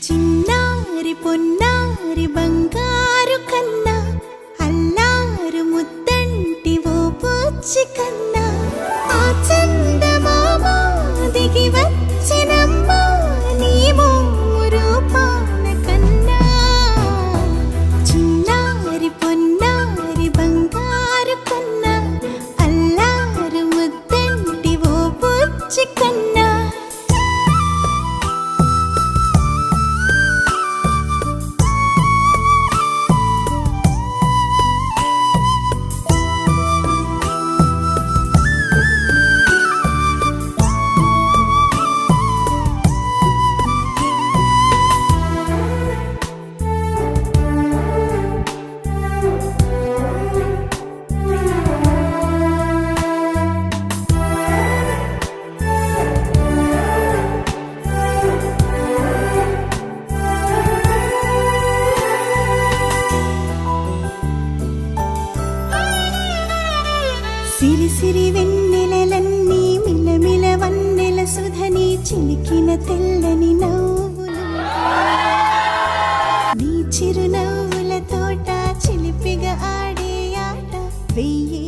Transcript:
చిన్నారి పొన్నారి బంగారు కన్నా అల్లారు ముద్దంటి ఓ పూచి కన్నా ఆ చందమామ దిగి వచ్చినమ్మా నీ మోము రూపాన కన్నా చిన్నారి పొన్నారి బంగారు కన్నా అల్లారు ముద్దంటి ఓ పూచి కన్నా సిరి సిరి వెన్నెలలన్నీ మిలమిల వన్నెల సుధని చిలికిన తెల్లని నవ్వులు నీ చిరునవ్వుల తోట చిలిపిగా ఆడే ఆట వెయ్యి